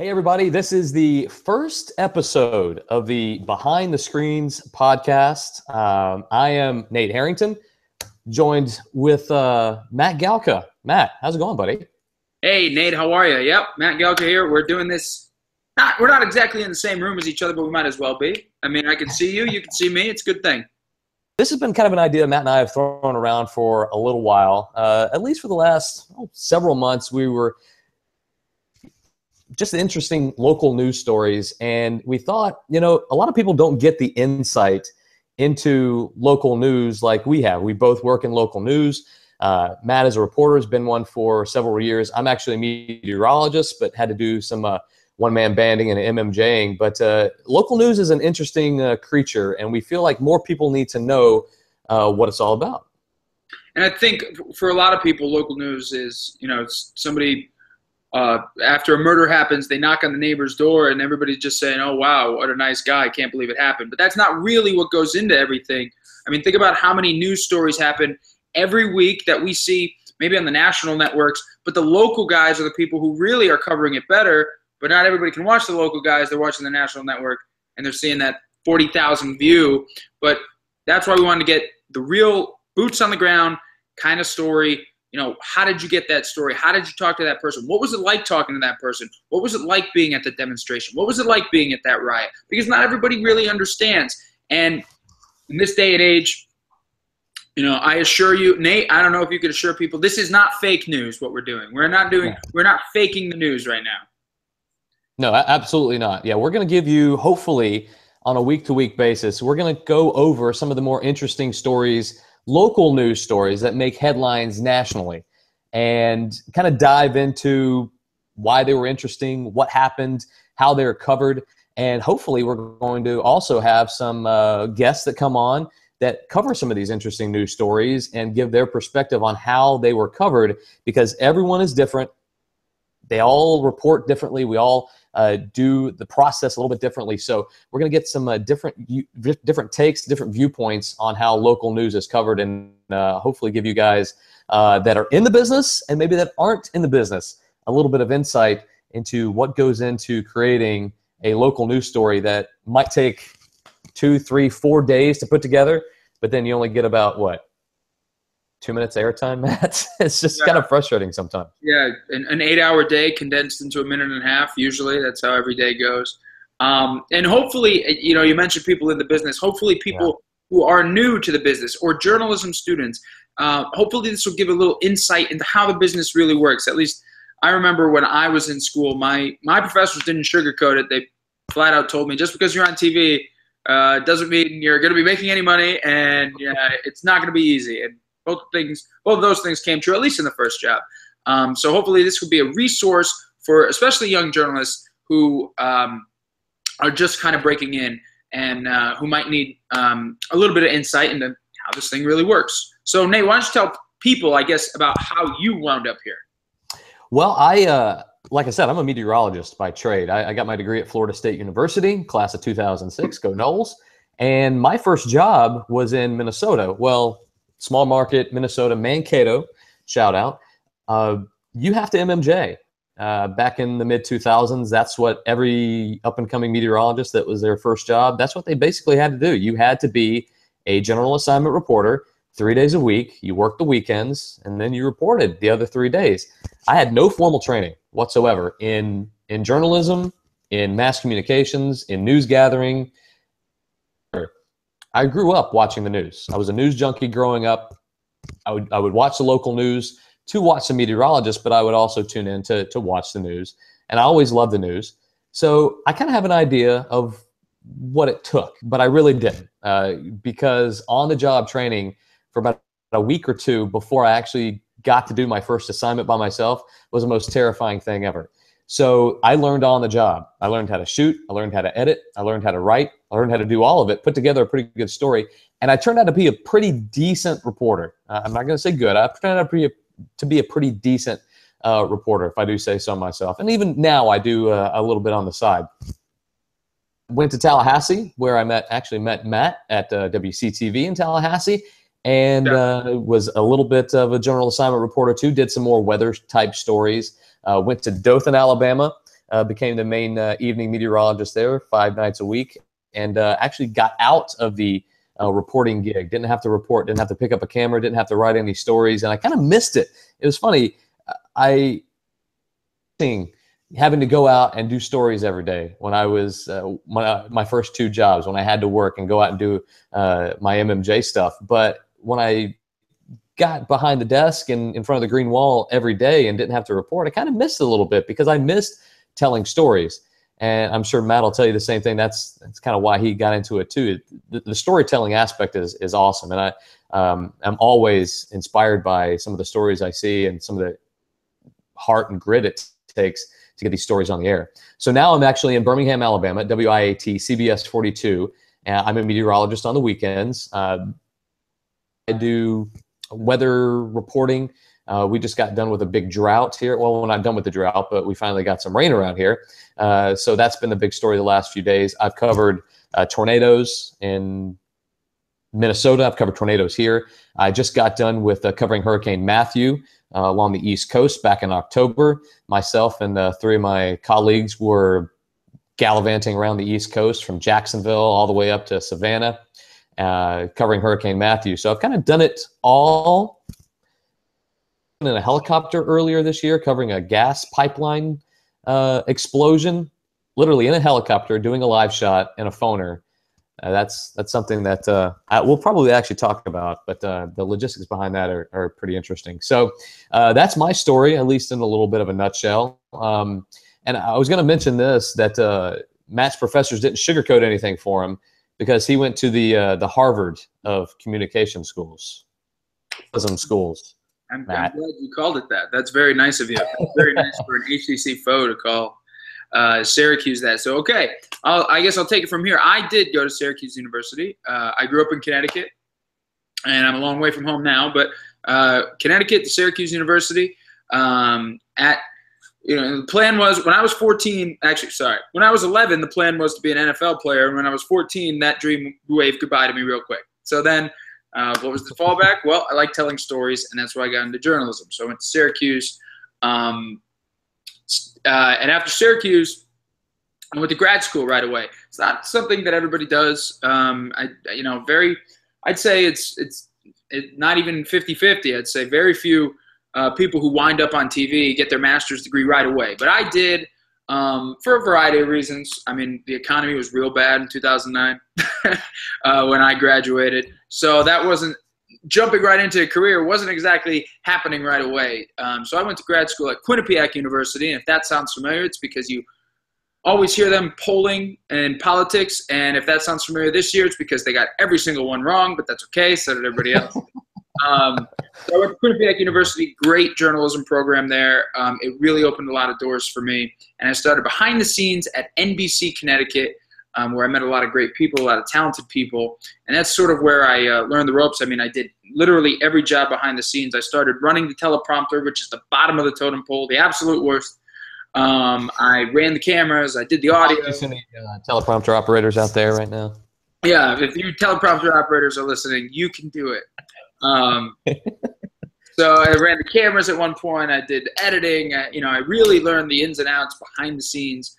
Hey, everybody. This is the first episode of the Behind the Screens podcast. I am Nate Harrington, joined with Matt Galka. Matt, how's it going, buddy? Hey, Nate, how are you? Yep, Matt Galka here. We're doing this. We're not exactly in the same room as each other, but we might as well be. I mean, I can see you. You can see me. It's a good thing. This has been kind of an idea Matt and I have thrown around for a little while. At least for the last several months, we were just interesting local news stories. And we thought, a lot of people don't get the insight into local news like we have. We both work in local news. Matt, as a reporter, has been one for several years. I'm actually a meteorologist, but had to do some one-man banding and MMJing. But local news is an interesting creature, and we feel like more people need to know what it's all about. And I think for a lot of people, local news is, it's somebody after a murder happens, they knock on the neighbor's door and everybody's just saying, oh, wow, what a nice guy. I can't believe it happened. But that's not really what goes into everything. I mean, think about how many news stories happen every week that we see maybe on the national networks, but the local guys are the people who really are covering it better. But not everybody can watch the local guys. They're watching the national network and they're seeing that 40,000 view. But that's why we wanted to get the real boots on the ground kind of story. How did you get that story? How did you talk to that person? What was it like talking to that person? What was it like being at the demonstration? What was it like being at that riot? Because not everybody really understands. And in this day and age, I assure you, Nate, I don't know if you could assure people, this is not fake news, what we're doing. We're not faking the news right now. No, absolutely not. Yeah, we're going to give you, hopefully, on a week-to-week basis, we're going to go over some of the more interesting stories, local news stories that make headlines nationally, and kind of dive into why they were interesting, what happened, how they're covered. And hopefully we're going to also have some guests that come on that cover some of these interesting news stories and give their perspective on how they were covered, because everyone is different. They all report differently. We all do the process a little bit differently. So we're going to get some different takes, different viewpoints on how local news is covered, and hopefully give you guys that are in the business and maybe that aren't in the business a little bit of insight into what goes into creating a local news story that might take 2, 3, 4 days to put together, but then you only get about, 2 minutes airtime, Matt? It's just kind of frustrating sometimes. Yeah, an 8-hour day condensed into a minute and a half, usually. That's how every day goes. And hopefully, you mentioned people in the business. Hopefully people who are new to the business or journalism students, hopefully this will give a little insight into how the business really works. At least I remember when I was in school, my professors didn't sugarcoat it. They flat out told me, just because you're on TV doesn't mean you're going to be making any money, and it's not going to be easy. And both of those things came true, at least in the first job. So hopefully this will be a resource for especially young journalists who are just kind of breaking in and who might need a little bit of insight into how this thing really works. So Nate, why don't you tell people, I guess, about how you wound up here? Well, like I said, I'm a meteorologist by trade. I got my degree at Florida State University, class of 2006, go Noles. And my first job was in Minnesota. Well, small market, Minnesota, Mankato, shout out. You have to MMJ. Back in the mid-2000s, that's what every up-and-coming meteorologist that was their first job, that's what they basically had to do. You had to be a general assignment reporter 3 days a week. You worked the weekends, and then you reported the other 3 days. I had no formal training whatsoever in journalism, in mass communications, in news gathering. I grew up watching the news. I was a news junkie growing up. I would watch the local news to watch the meteorologist, but I would also tune in to watch the news. And I always loved the news. So I kind of have an idea of what it took, but I really didn't, because on-the-job training for about a week or two before I actually got to do my first assignment by myself was the most terrifying thing ever. So I learned on the job. I learned how to shoot. I learned how to edit. I learned how to write. I learned how to do all of it, put together a pretty good story. And I turned out to be a pretty decent reporter. I'm not going to say good. I turned out to be a pretty decent reporter, if I do say so myself. And even now I do a little bit on the side. Went to Tallahassee, where I actually met Matt at WCTV in Tallahassee. And was a little bit of a general assignment reporter too, did some more weather type stories. Went to Dothan, Alabama, became the main evening meteorologist there 5 nights a week, and actually got out of the reporting gig. Didn't have to report, didn't have to pick up a camera, didn't have to write any stories, and I kind of missed it. It was funny. Having to go out and do stories every day when I was my first 2 jobs, when I had to work and go out and do my MMJ stuff. But when I got behind the desk and in front of the green wall every day and didn't have to report, I kind of missed it a little bit because I missed telling stories. And I'm sure Matt will tell you the same thing. That's kind of why he got into it too. The storytelling aspect is awesome. And I'm always inspired by some of the stories I see and some of the heart and grit it takes to get these stories on the air. So now I'm actually in Birmingham, Alabama, at WIAT, CBS 42. And I'm a meteorologist on the weekends. I do weather reporting. We just got done with a big drought here. Well, we're not done with the drought, but we finally got some rain around here. So that's been the big story the last few days. I've covered tornadoes in Minnesota. I've covered tornadoes here. I just got done with covering Hurricane Matthew along the East Coast back in October. Myself and 3 of my colleagues were gallivanting around the East Coast from Jacksonville all the way up to Savannah, covering Hurricane Matthew. So I've kind of done it all. In a helicopter earlier this year, covering a gas pipeline explosion, literally in a helicopter, doing a live shot in a phoner. That's something that we'll probably actually talk about, but the logistics behind that are pretty interesting. So that's my story, at least in a little bit of a nutshell. And I was going to mention this, that Matt's professors didn't sugarcoat anything for him because he went to the Harvard of communication schools. I'm glad you called it that. That's very nice of you. That's very nice for an HCC foe to call Syracuse that. So, okay, I guess I'll take it from here. I did go to Syracuse University. I grew up in Connecticut, and I'm a long way from home now. But Connecticut to Syracuse University. The plan was when I was 14. Actually, sorry, when I was 11, the plan was to be an NFL player. And when I was 14, that dream waved goodbye to me real quick. So then. What was the fallback? Well, I like telling stories, and that's why I got into journalism. So I went to Syracuse. And after Syracuse, I went to grad school right away. It's not something that everybody does. I'd say it's not even 50-50. I'd say very few people who wind up on TV get their master's degree right away. But I did. For a variety of reasons. I mean, the economy was real bad in 2009 when I graduated. So that wasn't jumping right into a career wasn't exactly happening right away. So I went to grad school at Quinnipiac University. And if that sounds familiar, it's because you always hear them polling in politics. And if that sounds familiar this year, it's because they got every single one wrong, but that's okay. So did everybody else. So I went to Quinnipiac University, great journalism program there. It really opened a lot of doors for me. And I started behind the scenes at NBC Connecticut, where I met a lot of great people, a lot of talented people. And that's sort of where I learned the ropes. I mean, I did literally every job behind the scenes. I started running the teleprompter, which is the bottom of the totem pole, the absolute worst. I ran the cameras. I did the audio. Any teleprompter operators out there right now? Yeah, if you teleprompter operators are listening, you can do it. So I ran the cameras at one point. I did editing. I really learned the ins and outs behind the scenes.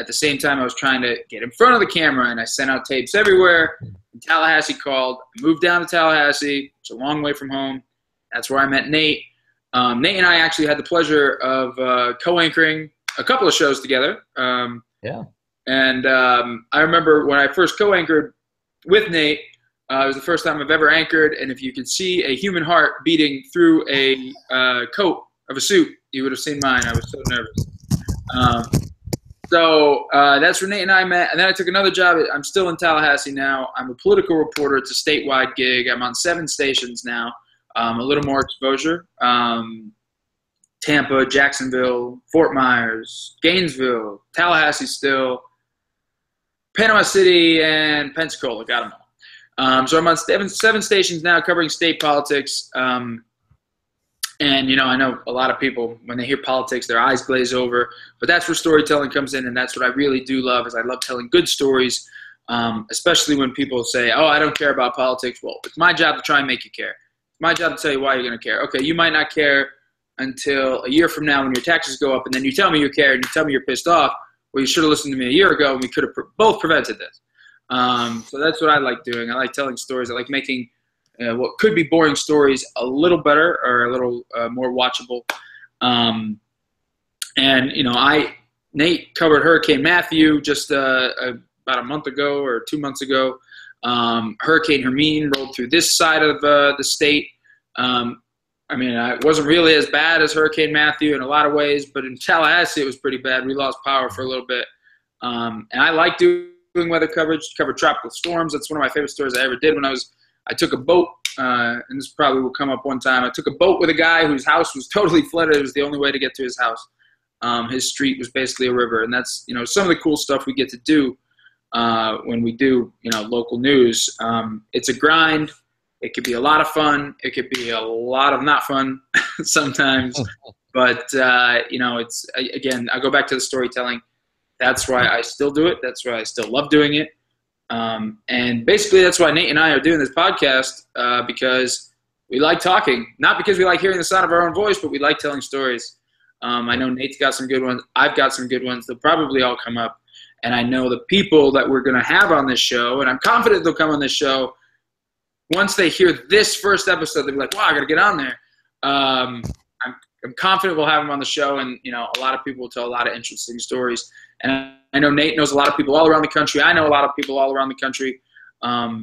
At the same time, I was trying to get in front of the camera, and I sent out tapes everywhere. And Tallahassee called. I moved down to Tallahassee. It's a long way from home. That's where I met Nate. Nate and I actually had the pleasure of co-anchoring a couple of shows together. Yeah. And I remember when I first co-anchored with Nate, it was the first time I've ever anchored, and if you could see a human heart beating through a coat of a suit, you would have seen mine. I was so nervous. So that's where Nate and I met, and then I took another job. I'm still in Tallahassee now. I'm a political reporter. It's a statewide gig. I'm on 7 stations now, a little more exposure. Tampa, Jacksonville, Fort Myers, Gainesville, Tallahassee still, Panama City, and Pensacola. Got them all. So I'm on 7 stations now covering state politics. And, I know a lot of people, when they hear politics, their eyes glaze over. But that's where storytelling comes in, and that's what I really do love is I love telling good stories, especially when people say, oh, I don't care about politics. Well, it's my job to try and make you care. It's my job to tell you why you're going to care. Okay, you might not care until a year from now when your taxes go up, and then you tell me you care and you tell me you're pissed off. Well, you should have listened to me a year ago, and we could have both prevented this. So that's what I like doing. I like telling stories. I like making what could be boring stories a little better or a little more watchable. And Nate covered Hurricane Matthew just about a month ago or 2 months ago. Hurricane Hermine rolled through this side of the state. It wasn't really as bad as Hurricane Matthew in a lot of ways, but in Tallahassee it was pretty bad. We lost power for a little bit. And I like doing weather coverage, cover tropical storms. That's one of my favorite stories I ever did when I took a boat, and this probably will come up one time. I took a boat with a guy whose house was totally flooded. It was the only way to get to his house. His street was basically a river, and that's some of the cool stuff we get to do when we do local news. It's a grind. It could be a lot of fun. It could be a lot of not fun sometimes. But it's again, I go back to the storytelling. That's why I still do it. That's why I still love doing it. And basically, that's why Nate and I are doing this podcast because we like talking, not because we like hearing the sound of our own voice, but we like telling stories. I know Nate's got some good ones. I've got some good ones. They'll probably all come up. And I know the people that we're going to have on this show, and I'm confident they'll come on this show. Once they hear this first episode, they'll be like, wow, I got to get on there. I'm confident we'll have them on the show, and a lot of people will tell a lot of interesting stories. And I know Nate knows a lot of people all around the country. I know a lot of people all around the country. For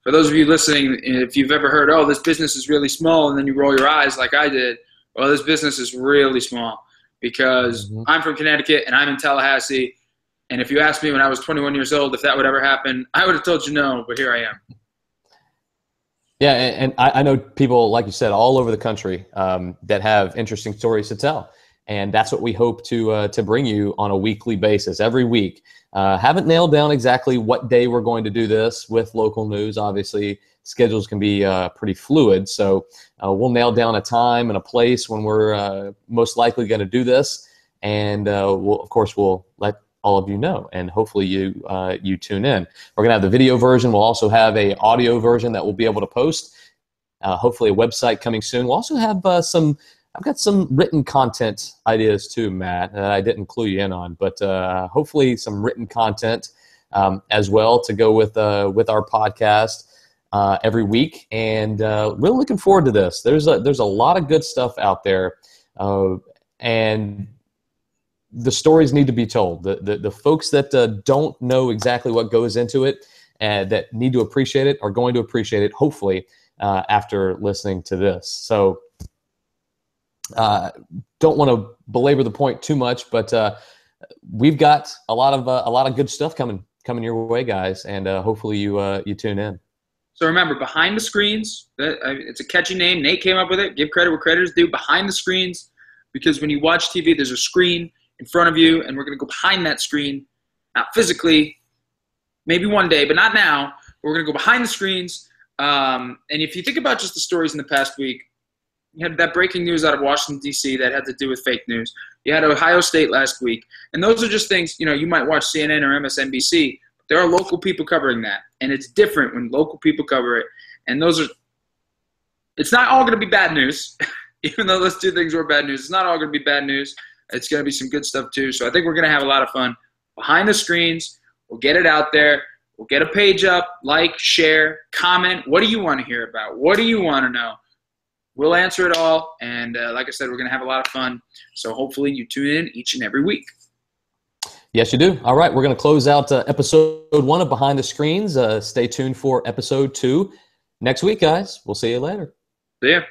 those of you listening, if you've ever heard, oh, this business is really small, and then you roll your eyes like I did, well, this business is really small because I'm from Connecticut and I'm in Tallahassee. And if you asked me when I was 21 years old if that would ever happen, I would have told you no, but here I am. Yeah, and I know people, like you said, all over the country that have interesting stories to tell. And that's what we hope to bring you on a weekly basis, every week. Haven't nailed down exactly what day we're going to do this with local news. Obviously, schedules can be pretty fluid. So we'll nail down a time and a place when we're most likely going to do this. And we'll let all of you know, and hopefully you tune in. We're going to have the video version. We'll also have a audio version that we'll be able to post. Hopefully a website coming soon. We'll also have I've got some written content ideas too, Matt, that I didn't clue you in on, but hopefully some written content as well to go with our podcast every week. And really looking forward to this. There's a lot of good stuff out there, and the stories need to be told. The folks that don't know exactly what goes into it and that need to appreciate it are going to appreciate it, hopefully, after listening to this. So don't want to belabor the point too much, but we've got a lot of good stuff coming your way, guys, and hopefully you tune in. So remember, Behind the Screens, it's a catchy name. Nate came up with it. Give credit where credit is due. Behind the Screens, because when you watch TV, there's a screen in front of you, and we're going to go behind that screen, not physically, maybe one day, but not now. We're going to go behind the screens. And if you think about just the stories in the past week, you had that breaking news out of Washington, D.C. that had to do with fake news. You had Ohio State last week. And those are just things, you might watch CNN or MSNBC. But there are local people covering that. And it's different when local people cover it. And it's not all going to be bad news. Even though those two things were bad news, it's not all going to be bad news. It's going to be some good stuff too. So I think we're going to have a lot of fun behind the screens. We'll get it out there. We'll get a page up, like, share, comment. What do you want to hear about? What do you want to know? We'll answer it all. And like I said, we're going to have a lot of fun. So hopefully you tune in each and every week. Yes, you do. All right. We're going to close out episode 1 of Behind the Screens. Stay tuned for episode 2 next week, guys. We'll see you later. See ya.